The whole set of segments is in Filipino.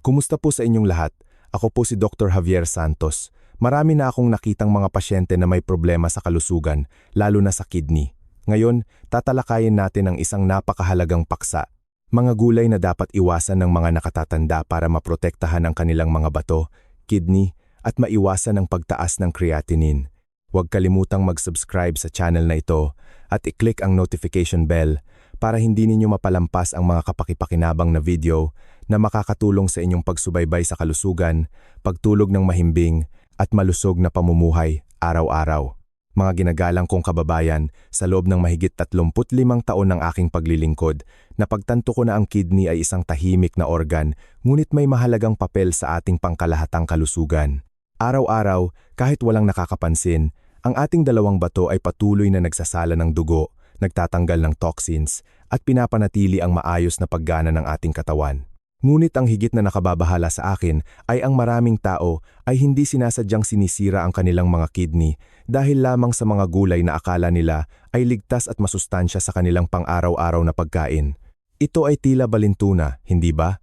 Kumusta po sa inyong lahat? Ako po si Dr. Javier Santos. Marami na akong nakitang mga pasyente na may problema sa kalusugan, lalo na sa kidney. Ngayon, tatalakayin natin ang isang napakahalagang paksa. Mga gulay na dapat iwasan ng mga nakatatanda para maprotektahan ang kanilang mga bato, kidney, at maiwasan ang pagtaas ng creatinine. Huwag kalimutang mag-subscribe sa channel na ito at i-click ang notification bell para hindi ninyo mapalampas ang mga kapakipakinabang na video na makakatulong sa inyong pagsubaybay sa kalusugan, pagtulog ng mahimbing, at malusog na pamumuhay araw-araw. Mga ginagalang kong kababayan, sa loob ng mahigit 35 taon ng aking paglilingkod, napagtanto ko na ang kidney ay isang tahimik na organ, ngunit may mahalagang papel sa ating pangkalahatang kalusugan. Araw-araw, kahit walang nakakapansin, ang ating dalawang bato ay patuloy na nagsasala ng dugo, nagtatanggal ng toxins, at pinapanatili ang maayos na paggana ng ating katawan. Ngunit ang higit na nakababahala sa akin ay ang maraming tao ay hindi sinasadyang sinisira ang kanilang mga kidney dahil lamang sa mga gulay na akala nila ay ligtas at masustansya sa kanilang pang-araw-araw na pagkain. Ito ay tila balintuna, hindi ba?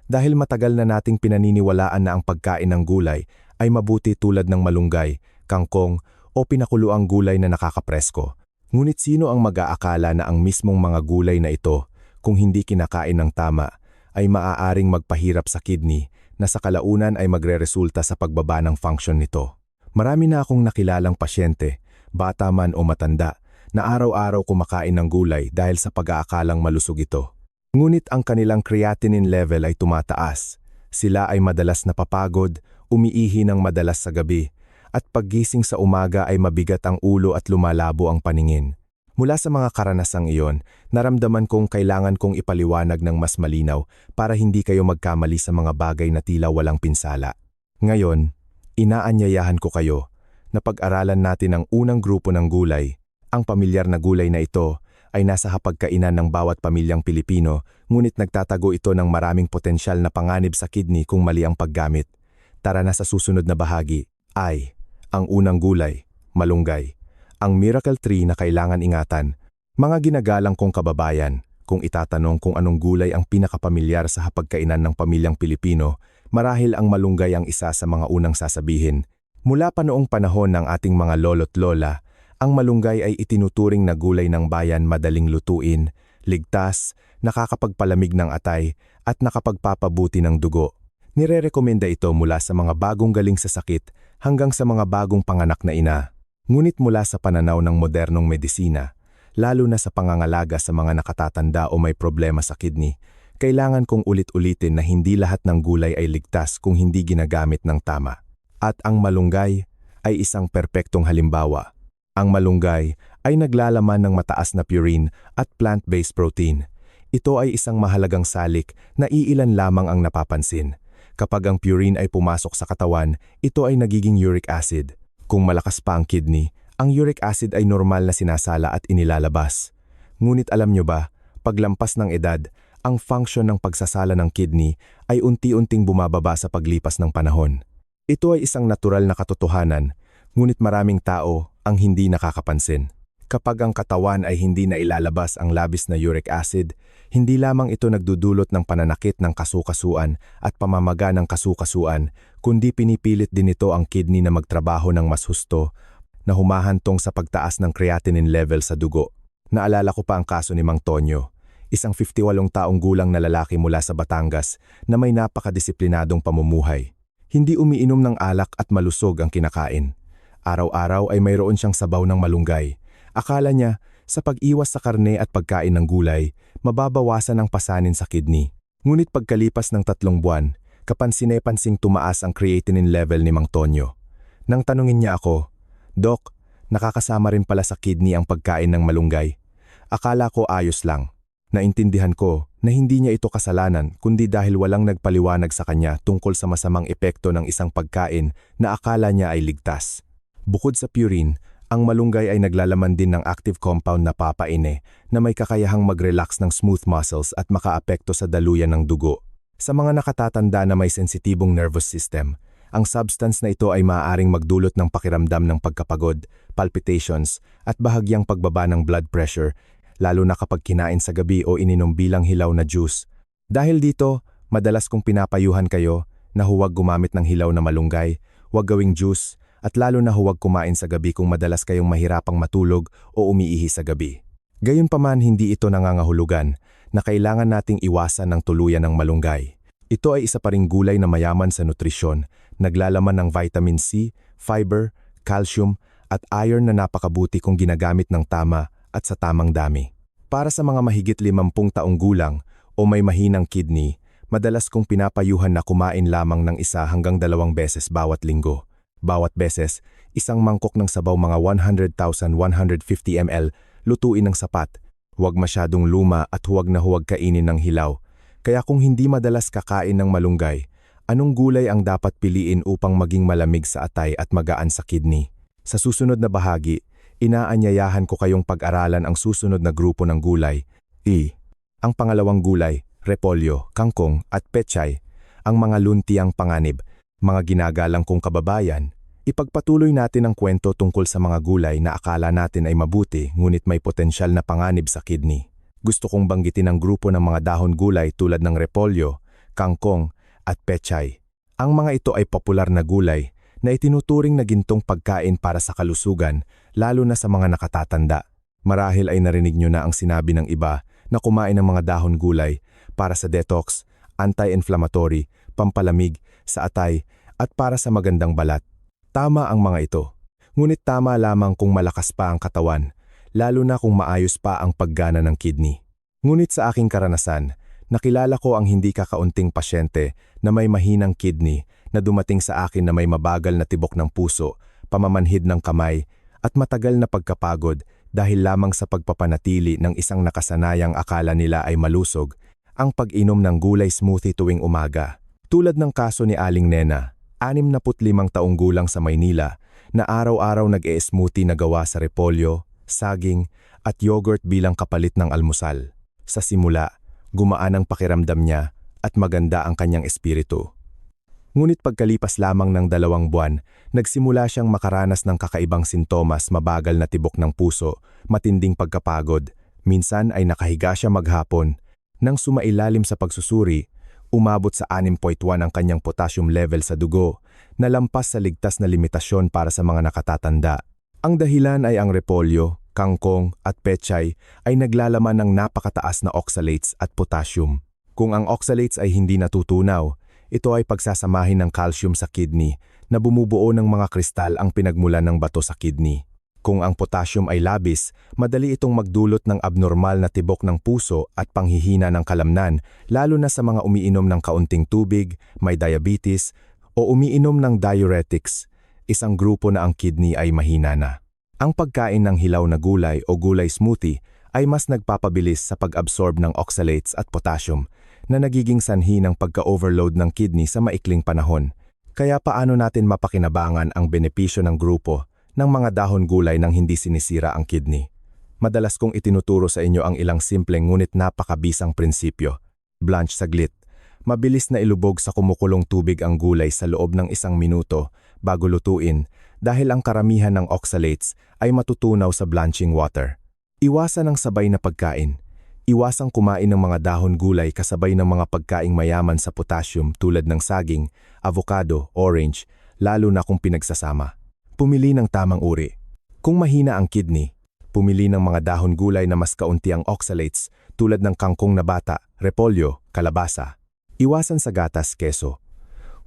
Dahil matagal na nating pinaniniwalaan na ang pagkain ng gulay ay mabuti tulad ng malunggay, kangkong, o pinakuluang gulay na nakakapresko. Ngunit sino ang mag-aakala na ang mismong mga gulay na ito, kung hindi kinakain ng tama, ay maaaring magpahirap sa kidney na sa kalaunan ay magreresulta sa pagbaba ng function nito. Marami na akong nakilalang pasyente, bata man o matanda, na araw-araw kumakain ng gulay dahil sa pag-aakalang malusog ito. Ngunit ang kanilang creatinine level ay tumataas. Sila ay madalas napapagod, umiihi ng madalas sa gabi, at paggising sa umaga ay mabigat ang ulo at lumalabo ang paningin. Mula sa mga karanasang iyon, naramdaman kong kailangan kong ipaliwanag ng mas malinaw para hindi kayo magkamali sa mga bagay na tila walang pinsala. Ngayon, inaanyayahan ko kayo na pag-aralan natin ang unang grupo ng gulay. Ang pamilyar na gulay na ito ay nasa hapagkainan ng bawat pamilyang Pilipino, ngunit nagtatago ito ng maraming potensyal na panganib sa kidney kung mali ang paggamit. Tara na sa susunod na bahagi. Ang unang gulay, malunggay. Ang miracle tree na kailangan ingatan. Mga ginagalang kong kababayan, kung itatanong kung anong gulay ang pinakapamilyar sa hapagkainan ng pamilyang Pilipino, marahil ang malunggay ang isa sa mga unang sasabihin. Mula pa noong panahon ng ating mga lolo't lola, ang malunggay ay itinuturing na gulay ng bayan, madaling lutuin, ligtas, nakakapagpalamig ng atay, at nakapagpapabuti ng dugo. Nirerekomenda ito mula sa mga bagong galing sa sakit hanggang sa mga bagong panganak na ina. Ngunit mula sa pananaw ng modernong medisina, lalo na sa pangangalaga sa mga nakatatanda o may problema sa kidney, kailangan kong ulit-ulitin na hindi lahat ng gulay ay ligtas kung hindi ginagamit ng tama. At ang malunggay ay isang perpektong halimbawa. Ang malunggay ay naglalaman ng mataas na purine at plant-based protein. Ito ay isang mahalagang salik na iilan lamang ang napapansin. Kapag ang purine ay pumasok sa katawan, ito ay nagiging uric acid. Kung malakas pa ang kidney, ang uric acid ay normal na sinasala at inilalabas. Ngunit alam nyo ba, paglampas ng edad, ang function ng pagsasala ng kidney ay unti-unting bumababa sa paglipas ng panahon. Ito ay isang natural na katotohanan, ngunit maraming tao ang hindi nakakapansin. Kapag ang katawan ay hindi na ilalabas ang labis na uric acid, hindi lamang ito nagdudulot ng pananakit ng kasukasuan at pamamaga ng kasukasuan, kundi pinipilit din ito ang kidney na magtrabaho ng mas husto, na humahantong sa pagtaas ng creatinine level sa dugo. Naalala ko pa ang kaso ni Mang Tonyo, isang 58 taong gulang na lalaki mula sa Batangas na may napakadisiplinadong pamumuhay. Hindi umiinom ng alak at malusog ang kinakain. Araw-araw ay mayroon siyang sabaw ng malunggay. Akala niya, sa pag-iwas sa karne at pagkain ng gulay, mababawasan ang pasanin sa kidney. Ngunit pagkalipas ng 3 buwan, kapansin-pansing tumaas ang creatinine level ni Mang Tonyo. Nang tanungin niya ako, "Dok, nakakasama rin pala sa kidney ang pagkain ng malunggay." Akala ko ayos lang. Naintindihan ko na hindi niya ito kasalanan kundi dahil walang nagpaliwanag sa kanya tungkol sa masamang epekto ng isang pagkain na akala niya ay ligtas. Bukod sa purine, ang malunggay ay naglalaman din ng active compound na papaine na may kakayahang mag-relax ng smooth muscles at makaapekto sa daluyan ng dugo. Sa mga nakatatanda na may sensitibong nervous system, ang substance na ito ay maaaring magdulot ng pakiramdam ng pagkapagod, palpitations, at bahagyang pagbaba ng blood pressure, lalo na kapag kinain sa gabi o ininom bilang hilaw na juice. Dahil dito, Madalas kong pinapayuhan kayo na huwag gumamit ng hilaw na malunggay, huwag gawing juice, at lalo na huwag kumain sa gabi kung madalas kayong mahirapang matulog o umiihi sa gabi. Gayunpaman hindi ito nangangahulugan na kailangan nating iwasan ng tuluyan ng malunggay. Ito ay isa pa ring gulay na mayaman sa nutrisyon, naglalaman ng vitamin C, fiber, calcium, at iron na napakabuti kung ginagamit ng tama at sa tamang dami. Para sa mga mahigit 50 taong gulang o may mahinang kidney, madalas kong pinapayuhan na kumain lamang ng 1 hanggang 2 beses bawat linggo. Bawat beses, isang mangkok ng sabaw mga 100,150 ml, lutuin ng sapat. Huwag masyadong luma at huwag kainin ng hilaw. Kaya kung hindi madalas kakain ng malunggay, anong gulay ang dapat piliin upang maging malamig sa atay at magaan sa kidney? Sa susunod na bahagi, inaanyayahan ko kayong pag-aralan ang susunod na grupo ng gulay. Ang pangalawang gulay, repolyo, kangkong at pechay, ang mga luntiang panganib, mga ginagalang kong kababayan. Ipagpatuloy natin ang kwento tungkol sa mga gulay na akala natin ay mabuti ngunit may potensyal na panganib sa kidney. Gusto kong banggitin ang grupo ng mga dahon gulay tulad ng repolyo, kangkong at pechay. Ang mga ito ay popular na gulay na itinuturing na gintong pagkain para sa kalusugan, lalo na sa mga nakatatanda. Marahil ay narinig nyo na ang sinabi ng iba na kumain ng mga dahon gulay para sa detox, anti-inflammatory, pampalamig, sa atay, at para sa magandang balat. Tama ang mga ito. Ngunit tama lamang kung malakas pa ang katawan, lalo na kung maayos pa ang paggana ng kidney. Ngunit sa aking karanasan, nakilala ko ang hindi kakaunting pasyente na may mahinang kidney na dumating sa akin na may mabagal na tibok ng puso, pamamanhid ng kamay, at matagal na pagkapagod dahil lamang sa pagpapanatili ng isang nakasanayang akala nila ay malusog, ang pag-inom ng gulay smoothie tuwing umaga. Tulad ng kaso ni Aling Nena, 65 taong gulang sa Maynila, na araw-araw nag-e-smoothie na gawa sa repolyo, saging, at yogurt bilang kapalit ng almusal. Sa simula, gumaan ang pakiramdam niya at maganda ang kanyang espiritu. Ngunit pagkalipas lamang ng 2 buwan, nagsimula siyang makaranas ng kakaibang sintomas, mabagal na tibok ng puso, matinding pagkapagod, minsan ay nakahiga siya maghapon. Nang sumailalim sa pagsusuri, umabot sa 6.1 ang kanyang potassium level sa dugo, na lampas sa ligtas na limitasyon para sa mga nakatatanda. Ang dahilan ay ang repolyo, kangkong at pechay ay naglalaman ng napakataas na oxalates at potassium. Kung ang oxalates ay hindi natutunaw, ito ay pagsasamahin ng calcium sa kidney na bumubuo ng mga kristal ang pinagmulan ng bato sa kidney. Kung ang potassium ay labis, madali itong magdulot ng abnormal na tibok ng puso at panghihina ng kalamnan, lalo na sa mga umiinom ng kaunting tubig, may diabetes, o umiinom ng diuretics, isang grupo na ang kidney ay mahina na. Ang pagkain ng hilaw na gulay o gulay smoothie ay mas nagpapabilis sa pag-absorb ng oxalates at potassium, na nagiging sanhi ng pagka-overload ng kidney sa maikling panahon. Kaya paano natin mapakinabangan ang benepisyo ng grupo ng mga dahon gulay nang hindi sinisira ang kidney? Madalas kong itinuturo sa inyo ang ilang simpleng ngunit napakabisang prinsipyo. Blanch saglit. Mabilis na ilubog sa kumukulong tubig ang gulay sa loob ng 1 minuto bago lutuin dahil ang karamihan ng oxalates ay matutunaw sa blanching water. Iwasan ang sabay na pagkain. Iwasang kumain ng mga dahon gulay kasabay ng mga pagkaing mayaman sa potassium tulad ng saging, avocado, orange, lalo na kung pinagsasama. Pumili ng tamang uri. Kung mahina ang kidney, pumili ng mga dahon gulay na mas kaunti ang oxalates tulad ng kangkong na bata, repolyo, kalabasa. Iwasan sa gatas, keso.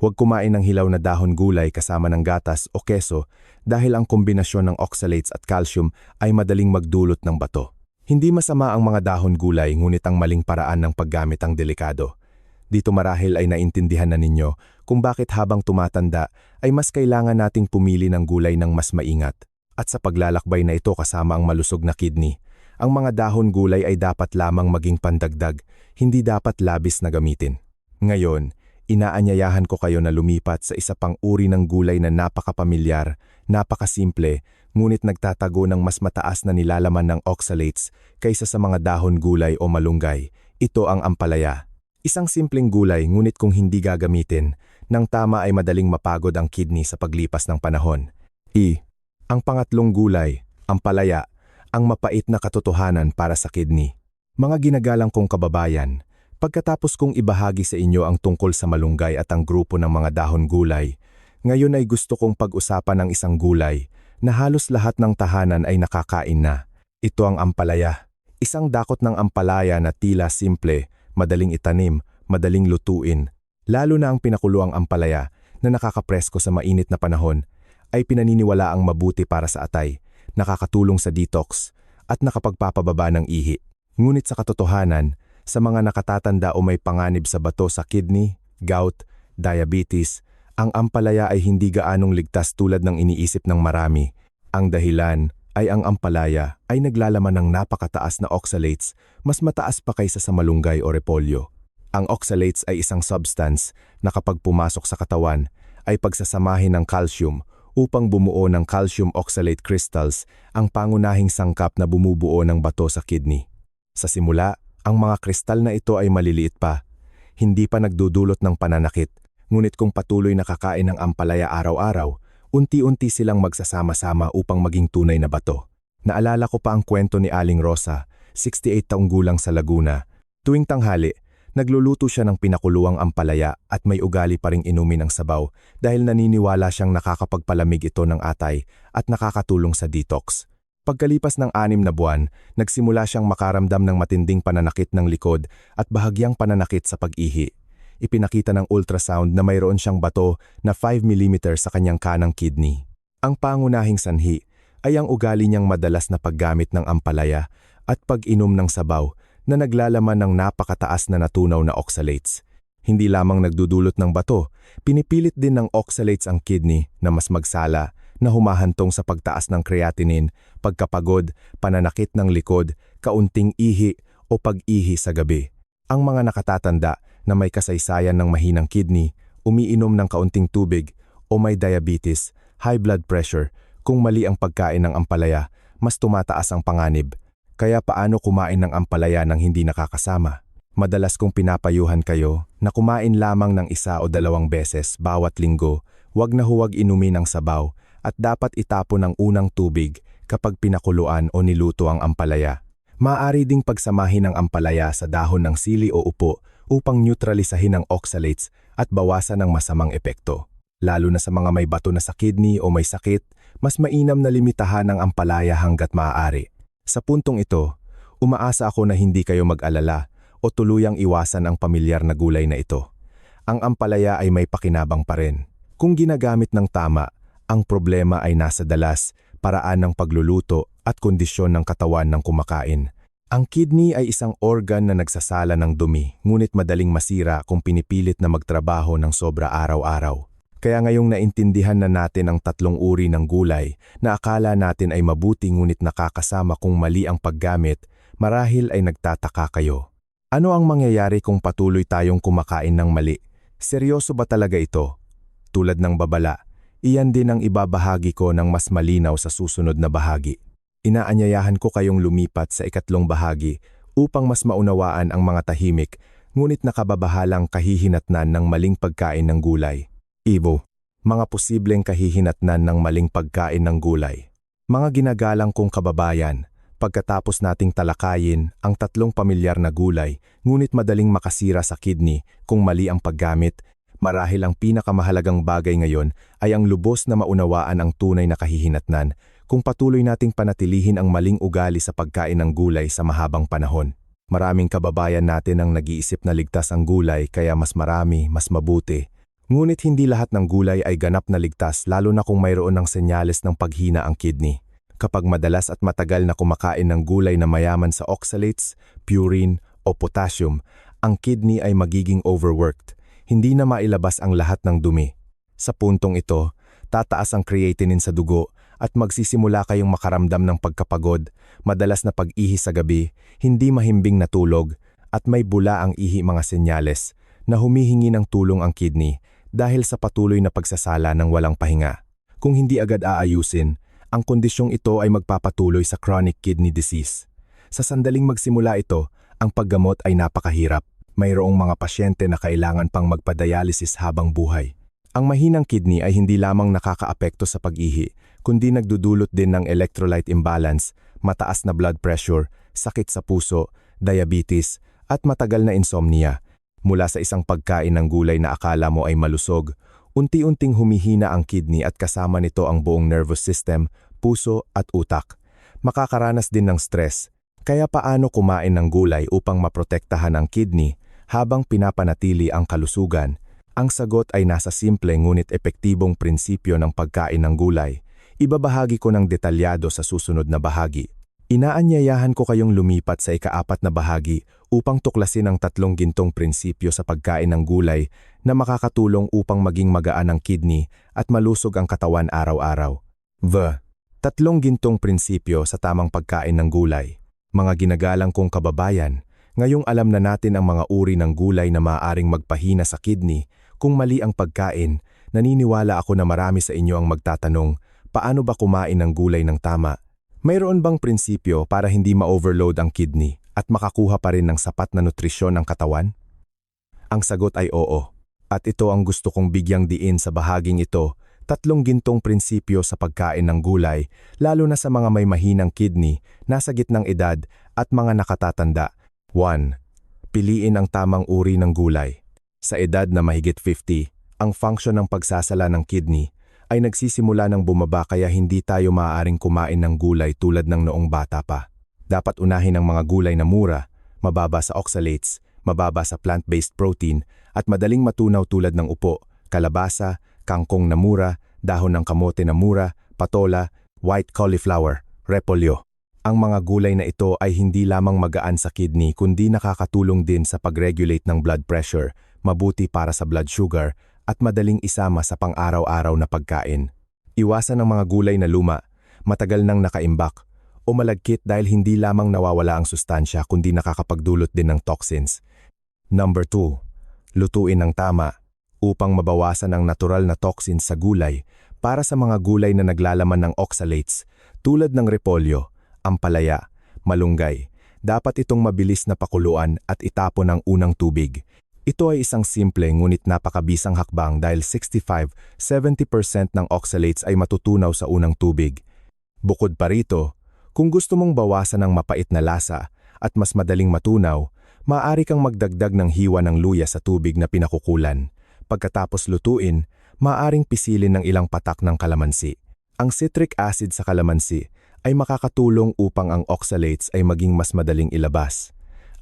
Huwag kumain ng hilaw na dahon gulay kasama ng gatas o keso dahil ang kombinasyon ng oxalates at calcium ay madaling magdulot ng bato. Hindi masama ang mga dahon gulay ngunit ang maling paraan ng paggamit ang delikado. Dito marahil ay naintindihan na ninyo kung bakit habang tumatanda ay mas kailangan nating pumili ng gulay ng mas maingat. At sa paglalakbay na ito kasama ang malusog na kidney, ang mga dahon gulay ay dapat lamang maging pandagdag, hindi dapat labis na gamitin. Ngayon, inaanyayahan ko kayo na lumipat sa isa pang uri ng gulay na napakapamilyar, napakasimple, ngunit nagtatago ng mas mataas na nilalaman ng oxalates kaysa sa mga dahon gulay o malunggay. Ito ang ampalaya. Isang simpleng gulay ngunit kung hindi gagamitin, nang tama ay madaling mapagod ang kidney sa paglipas ng panahon. Ang pangatlong gulay, ampalaya, ang mapait na katotohanan para sa kidney. Mga ginagalang kong kababayan, Pagkatapos kong ibahagi sa inyo ang tungkol sa malunggay at ang grupo ng mga dahon gulay, ngayon ay gusto kong pag-usapan ang isang gulay na halos lahat ng tahanan ay nakakain na. Ito ang ampalaya. Isang dakot ng ampalaya na tila simple, madaling itanim, madaling lutuin. Lalo na ang pinakuluang ampalaya na nakakapresko sa mainit na panahon ay pinaniniwala ang mabuti para sa atay, nakakatulong sa detox, at nakapagpapababa ng ihi. Ngunit sa katotohanan, sa mga nakatatanda o may panganib sa bato sa kidney, gout, diabetes, ang ampalaya ay hindi gaanong ligtas tulad ng iniisip ng marami. Ang dahilan ay ang ampalaya ay naglalaman ng napakataas na oxalates, mas mataas pa kaysa sa malunggay o repolyo. Ang oxalates ay isang substance na kapag pumasok sa katawan ay pagsasamahin ng calcium upang bumuo ng calcium oxalate crystals, ang pangunahing sangkap na bumubuo ng bato sa kidney. Sa simula, ang mga kristal na ito ay maliliit pa, hindi pa nagdudulot ng pananakit, ngunit kung patuloy na kakain ng ampalaya araw-araw, unti-unti silang magsasama-sama upang maging tunay na bato. Naalala ko pa ang kwento ni Aling Rosa, 68 taong gulang sa Laguna. Tuwing tanghali, nagluluto siya ng pinakuluang ampalaya at may ugali pa ring inumin ng sabaw dahil naniniwala siyang nakakapagpalamig ito ng atay at nakakatulong sa detox. Pagkalipas ng 6 na buwan, nagsimula siyang makaramdam ng matinding pananakit ng likod at bahagyang pananakit sa pag-ihi. Ipinakita ng ultrasound na mayroon siyang bato na 5 mm sa kanyang kanang kidney. Ang pangunahing sanhi ay ang ugali niyang madalas na paggamit ng ampalaya at pag-inom ng sabaw na naglalaman ng napakataas na natunaw na oxalates. Hindi lamang nagdudulot ng bato, pinipilit din ng oxalates ang kidney na mas magsala, na humahantong sa pagtaas ng creatinine, pagkapagod, pananakit ng likod, kaunting ihi o pag-ihi sa gabi. Ang mga nakatatanda na may kasaysayan ng mahinang kidney, umiinom ng kaunting tubig o may diabetes, high blood pressure, kung mali ang pagkain ng ampalaya, mas tumataas ang panganib. Kaya paano kumain ng ampalaya nang hindi nakakasama? Madalas kong pinapayuhan kayo na kumain lamang ng 1 o 2 beses bawat linggo, huwag na huwag inumin ang sabaw, at dapat itapon ang unang tubig kapag pinakuluan o niluto ang ampalaya. Maaari ding pagsamahin ang ampalaya sa dahon ng sili o upo upang neutralisahin ang oxalates at bawasan ang masamang epekto. Lalo na sa mga may bato na sa kidney o may sakit, mas mainam na limitahan ang ampalaya hanggat maaari. Sa puntong ito, umaasa ako na hindi kayo mag-alala o tuluyang iwasan ang pamilyar na gulay na ito. Ang ampalaya ay may pakinabang pa rin. Kung ginagamit ng tama, ang problema ay nasa dalas, paraan ng pagluluto at kondisyon ng katawan ng kumakain. Ang kidney ay isang organ na nagsasala ng dumi, ngunit madaling masira kung pinipilit na magtrabaho ng sobra araw-araw. Kaya ngayong naintindihan na natin ang 3 uri ng gulay na akala natin ay mabuti ngunit nakakasama kung mali ang paggamit, marahil ay nagtataka kayo. Ano ang mangyayari kung patuloy tayong kumakain ng mali? Seryoso ba talaga ito? Tulad ng babala, iyan din ang ibabahagi ko ng mas malinaw sa susunod na bahagi. Inaanyayahan ko kayong lumipat sa 3 bahagi upang mas maunawaan ang mga tahimik ngunit nakababahalang kahihinatnan ng maling pagkain ng gulay. Ibo, mga posibleng kahihinatnan ng maling pagkain ng gulay. Mga ginagalang kong kababayan, pagkatapos nating talakayin ang 3 pamilyar na gulay ngunit madaling makasira sa kidney kung mali ang paggamit, marahil ang pinakamahalagang bagay ngayon ay ang lubos na maunawaan ang tunay na kahihinatnan kung patuloy nating panatilihin ang maling ugali sa pagkain ng gulay sa mahabang panahon. Maraming kababayan natin ang nag-iisip na ligtas ang gulay kaya mas marami, mas mabuti. Ngunit hindi lahat ng gulay ay ganap na ligtas lalo na kung mayroon ng senyales ng paghina ang kidney. Kapag madalas at matagal na kumakain ng gulay na mayaman sa oxalates, purine o potassium, ang kidney ay magiging overworked. Hindi na mailabas ang lahat ng dumi. Sa puntong ito, tataas ang creatinine sa dugo at magsisimula kayong makaramdam ng pagkapagod, madalas na pag-ihi sa gabi, hindi mahimbing na tulog, at may bula ang ihi mga senyales na humihingi ng tulong ang kidney dahil sa patuloy na pagsasala ng walang pahinga. Kung hindi agad aayusin, ang kondisyong ito ay magpapatuloy sa chronic kidney disease. Sa sandaling magsimula ito, ang paggamot ay napakahirap. Mayroong mga pasyente na kailangan pang magpa-dialysis habang buhay. Ang mahinang kidney ay hindi lamang nakakaapekto sa pag-ihi, kundi nagdudulot din ng electrolyte imbalance, mataas na blood pressure, sakit sa puso, diabetes, at matagal na insomnia. Mula sa isang pagkain ng gulay na akala mo ay malusog, unti-unting humihina ang kidney at kasama nito ang buong nervous system, puso at utak. Makakaranas din ng stress. Kaya paano kumain ng gulay upang maprotektahan ang kidney habang pinapanatili ang kalusugan? Ang sagot ay nasa simple ngunit epektibong prinsipyo ng pagkain ng gulay. Ibabahagi ko ng detalyado sa susunod na bahagi. Inaanyayahan ko kayong lumipat sa ika-4 na bahagi upang tuklasin ang 3 gintong prinsipyo sa pagkain ng gulay na makakatulong upang maging magaan ang kidney at malusog ang katawan araw-araw. 3 gintong prinsipyo sa tamang pagkain ng gulay. Mga ginagalang kong kababayan, ngayong alam na natin ang mga uri ng gulay na maaaring magpahina sa kidney kung mali ang pagkain. Naniniwala ako na marami sa inyo ang magtatanong, paano ba kumain ng gulay ng tama? Mayroon bang prinsipyo para hindi ma-overload ang kidney at makakuha pa rin ng sapat na nutrisyon ang katawan? Ang sagot ay oo. At ito ang gusto kong bigyang diin sa bahaging ito, 3 gintong prinsipyo sa pagkain ng gulay, lalo na sa mga may mahinang kidney, nasa gitnang edad at mga nakatatanda. 1. Piliin ang tamang uri ng gulay. Sa edad na mahigit 50, ang function ng pagsasala ng kidney ay nagsisimula ng bumaba kaya hindi tayo maaaring kumain ng gulay tulad ng noong bata pa. Dapat unahin ang mga gulay na mura, mababa sa oxalates, mababa sa plant-based protein at madaling matunaw tulad ng upo, kalabasa, kangkong na mura, dahon ng kamote na mura, patola, white cauliflower, repolyo. Ang mga gulay na ito ay hindi lamang magaan sa kidney kundi nakakatulong din sa pag-regulate ng blood pressure, mabuti para sa blood sugar, at madaling isama sa pang-araw-araw na pagkain. Iwasan ang mga gulay na luma, matagal nang nakaimbak, o malagkit dahil hindi lamang nawawala ang sustansya kundi nakakapagdulot din ng toxins. Number 2. Lutuin ng tama. Upang mabawasan ang natural na toxins sa gulay, para sa mga gulay na naglalaman ng oxalates, tulad ng repolyo, ampalaya, malunggay, dapat itong mabilis na pakuluan at itapon ng unang tubig. Ito ay isang simple ngunit napakabisang hakbang dahil 65-70% ng oxalates ay matutunaw sa unang tubig. Bukod pa rito, kung gusto mong bawasan ang mapait na lasa at mas madaling matunaw, maaari kang magdagdag ng hiwa ng luya sa tubig na pinakukulan. Pagkatapos lutuin, maaaring pisilin ng ilang patak ng kalamansi. Ang citric acid sa kalamansi ay makakatulong upang ang oxalates ay maging mas madaling ilabas.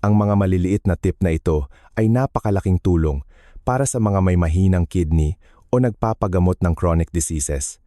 Ang mga maliliit na tip na ito ay napakalaking tulong para sa mga may mahinang kidney o nagpapagamot ng chronic diseases.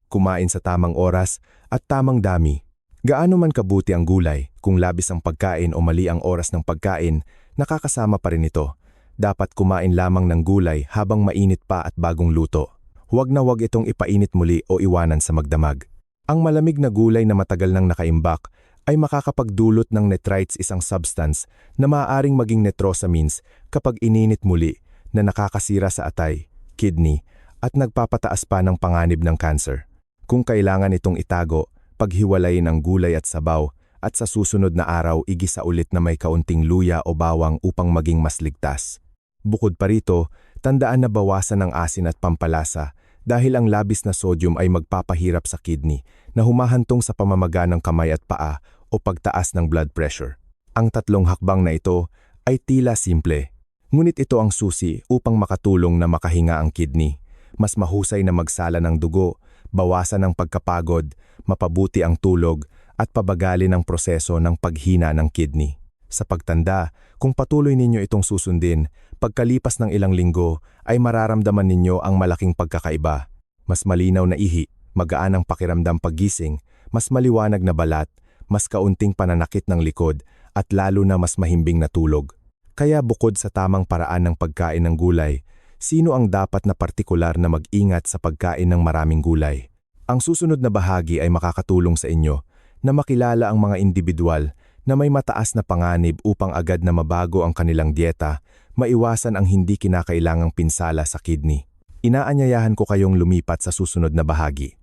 Kumain sa tamang oras at tamang dami. Gaano man kabuti ang gulay, kung labis ang pagkain o mali ang oras ng pagkain, nakakasama pa rin ito. Dapat kumain lamang ng gulay habang mainit pa at bagong luto. Huwag na huwag itong ipainit muli o iwanan sa magdamag. Ang malamig na gulay na matagal nang nakaimbak ay makakapagdulot ng nitrites, isang substance na maaaring maging nitrosamines kapag ininit muli, na nakakasira sa atay, kidney, at nagpapataas pa ng panganib ng cancer. Kung kailangan itong itago, paghiwalayin ang gulay at sabaw, at sa susunod na araw igisa ulit na may kaunting luya o bawang upang maging mas ligtas. Bukod pa rito, tandaan na bawasan ang asin at pampalasa dahil ang labis na sodium ay magpapahirap sa kidney na humahantong sa pamamaga ng kamay at paa o pagtaas ng blood pressure. Ang 3 hakbang na ito ay tila simple, ngunit ito ang susi upang makatulong na makahinga ang kidney, mas mahusay na magsala ng dugo, bawasan ang pagkapagod, mapabuti ang tulog, at pabagalin ang proseso ng paghina ng kidney. Sa pagtanda, kung patuloy ninyo itong susundin, pagkalipas ng ilang linggo ay mararamdaman ninyo ang malaking pagkakaiba. Mas malinaw na ihi, magaan ang pakiramdam paggising, mas maliwanag na balat, mas kaunting pananakit ng likod, at lalo na mas mahimbing na tulog. Kaya bukod sa tamang paraan ng pagkain ng gulay, sino ang dapat na partikular na mag-ingat sa pagkain ng maraming gulay? Ang susunod na bahagi ay makakatulong sa inyo na makilala ang mga individual na may mataas na panganib upang agad na mabago ang kanilang dieta, maiwasan ang hindi kinakailangang pinsala sa kidney. Inaanyayahan ko kayong lumipat sa susunod na bahagi.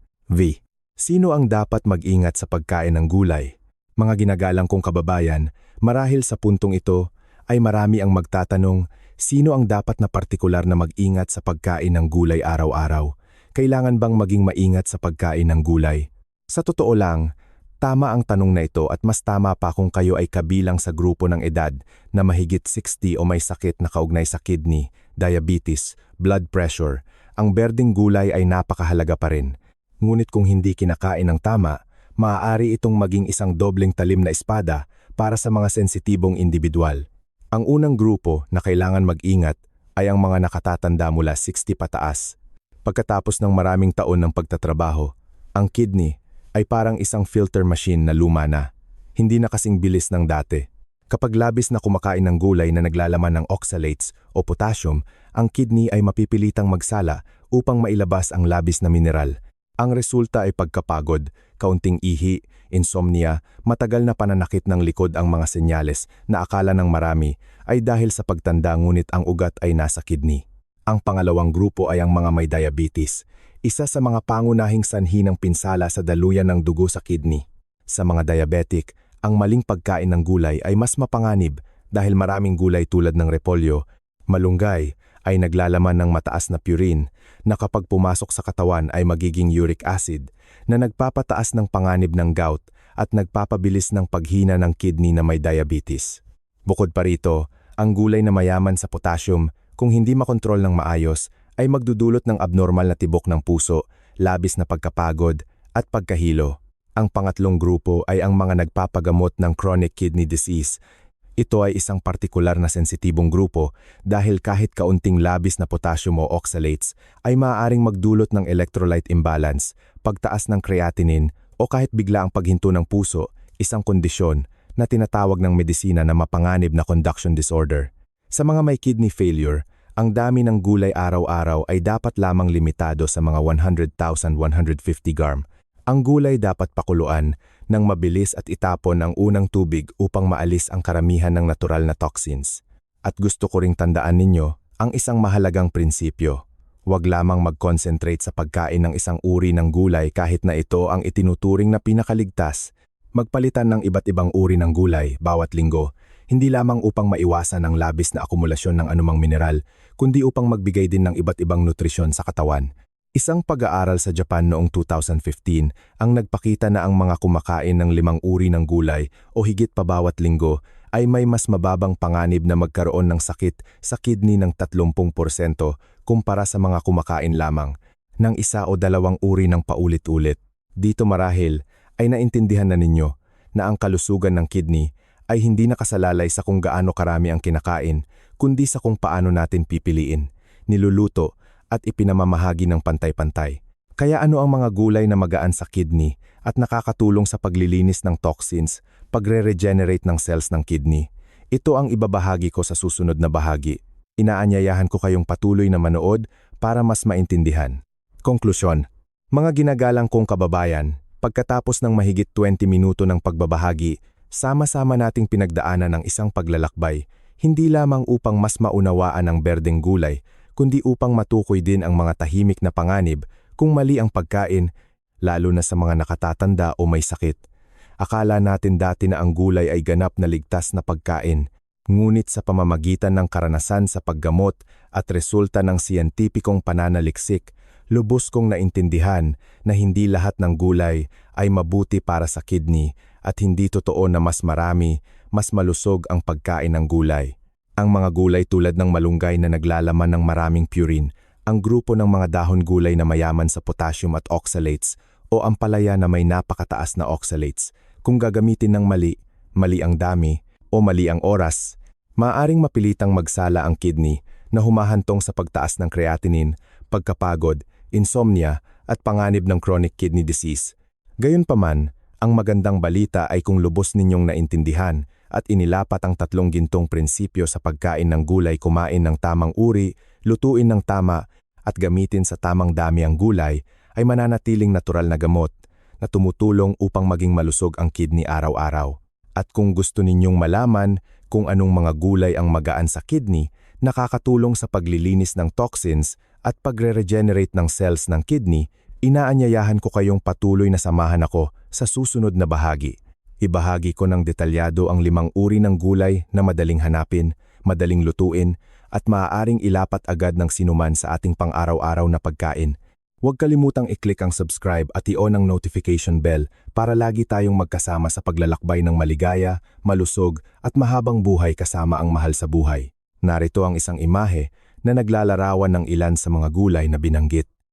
Sino ang dapat mag-ingat sa pagkain ng gulay? Mga ginagalang kong kababayan, marahil sa puntong ito ay marami ang magtatanong, sino ang dapat na partikular na mag-ingat sa pagkain ng gulay araw-araw? Kailangan bang maging maingat sa pagkain ng gulay? Sa totoo lang, Tama ang tanong na ito at mas tama pa kung kayo ay kabilang sa grupo ng edad na mahigit 60 o may sakit na kaugnay sa kidney, diabetes, blood pressure. Ang berdeng gulay ay napakahalaga pa rin. Ngunit kung hindi kinakain ng tama, maaari itong maging isang dobleng talim na espada para sa mga sensitibong individual. Ang unang grupo na kailangan mag-ingat ay ang mga nakatatanda mula 60 pataas. Pagkatapos ng maraming taon ng pagtatrabaho, ang kidney ay parang isang filter machine na luma na, hindi na kasing bilis ng dati. Kapag labis na kumakain ng gulay na naglalaman ng oxalates o potassium, ang kidney ay mapipilitang magsala upang mailabas ang labis na mineral. Ang resulta ay pagkapagod, kaunting ihi, insomnia, matagal na pananakit ng likod. Ang mga senyales na akala ng marami ay dahil sa pagtanda ngunit ang ugat ay nasa kidney. Ang pangalawang grupo ay ang mga may diabetes, isa sa mga pangunahing sanhi ng pinsala sa daluyan ng dugo sa kidney. Sa mga diabetic, ang maling pagkain ng gulay ay mas mapanganib dahil maraming gulay tulad ng repolyo, malunggay, ay naglalaman ng mataas na purine na kapag pumasok sa katawan ay magiging uric acid na nagpapataas ng panganib ng gout at nagpapabilis ng paghina ng kidney na may diabetes. Bukod pa rito, ang gulay na mayaman sa potassium, kung hindi makontrol ng maayos, ay magdudulot ng abnormal na tibok ng puso, labis na pagkapagod, at pagkahilo. Ang pangatlong grupo ay ang mga nagpapagamot ng chronic kidney disease. Ito ay isang partikular na sensitibong grupo dahil kahit kaunting labis na potassium o oxalates ay maaaring magdulot ng electrolyte imbalance, pagtaas ng creatinine o kahit bigla ang paghinto ng puso, isang kondisyon na tinatawag ng medisina na mapanganib na conduction disorder. Sa mga may kidney failure, ang dami ng gulay araw-araw ay dapat lamang limitado sa mga 100,150 gram. Ang gulay dapat pakuluan ng mabilis at itapon ang unang tubig upang maalis ang karamihan ng natural na toxins. At gusto ko ring tandaan ninyo ang isang mahalagang prinsipyo. Huwag lamang mag-concentrate sa pagkain ng isang uri ng gulay kahit na ito ang itinuturing na pinakaligtas. Magpalitan ng iba't ibang uri ng gulay bawat linggo, hindi lamang upang maiwasan ang labis na akumulasyon ng anumang mineral, kundi upang magbigay din ng iba't ibang nutrisyon sa katawan. Isang pag-aaral sa Japan noong 2015 ang nagpakita na ang mga kumakain ng 5 uri ng gulay o higit pa bawat linggo ay may mas mababang panganib na magkaroon ng sakit sa kidney ng 30% kumpara sa mga kumakain lamang ng 1 o 2 uri ng paulit-ulit. Dito marahil ay naintindihan na ninyo na ang kalusugan ng kidney ay hindi nakasalalay sa kung gaano karami ang kinakain, kundi sa kung paano natin pipiliin, niluluto, at ipinamamahagi ng pantay-pantay. Kaya ano ang mga gulay na magaan sa kidney at nakakatulong sa paglilinis ng toxins, pagre-regenerate ng cells ng kidney? Ito ang ibabahagi ko sa susunod na bahagi. Inaanyayahan ko kayong patuloy na manood para mas maintindihan. Konklusyon. Mga ginagalang kong kababayan, pagkatapos ng mahigit 20 minuto ng pagbabahagi, sama-sama nating pinagdaanan ng isang paglalakbay, hindi lamang upang mas maunawaan ang berdeng gulay, kundi upang matukoy din ang mga tahimik na panganib kung mali ang pagkain, lalo na sa mga nakatatanda o may sakit. Akala natin dati na ang gulay ay ganap na ligtas na pagkain, ngunit sa pamamagitan ng karanasan sa paggamot at resulta ng siyentipikong pananaliksik, lubos kong naintindihan na hindi lahat ng gulay ay mabuti para sa kidney at hindi totoo na mas marami, mas malusog ang pagkain ng gulay. Ang mga gulay tulad ng malunggay na naglalaman ng maraming purine, ang grupo ng mga dahon gulay na mayaman sa potassium at oxalates, o ampalaya na may napakataas na oxalates, kung gagamitin ng mali, mali ang dami, o mali ang oras, maaaring mapilitang magsala ang kidney na humahantong sa pagtaas ng creatinine, pagkapagod, insomnia, at panganib ng chronic kidney disease. Gayunpaman, ang magandang balita ay kung lubos ninyong naintindihan at inilapat ang 3 gintong prinsipyo sa pagkain ng gulay, kumain ng tamang uri, lutuin ng tama, at gamitin sa tamang dami ang gulay, ay mananatiling natural na gamot na tumutulong upang maging malusog ang kidney araw-araw. At kung gusto ninyong malaman kung anong mga gulay ang magaan sa kidney, nakakatulong sa paglilinis ng toxins at pagre-regenerate ng cells ng kidney, inaanyayahan ko kayong patuloy na samahan ako sa susunod na bahagi. Ibahagi ko ng detalyado ang 5 uri ng gulay na madaling hanapin, madaling lutuin, at maaaring ilapat agad ng sinuman sa ating pang-araw-araw na pagkain. Huwag kalimutang i-click ang subscribe at i-on ang notification bell para lagi tayong magkasama sa paglalakbay ng maligaya, malusog at mahabang buhay kasama ang mahal sa buhay. Narito ang isang imahe na naglalarawan ng ilan sa mga gulay na binanggit.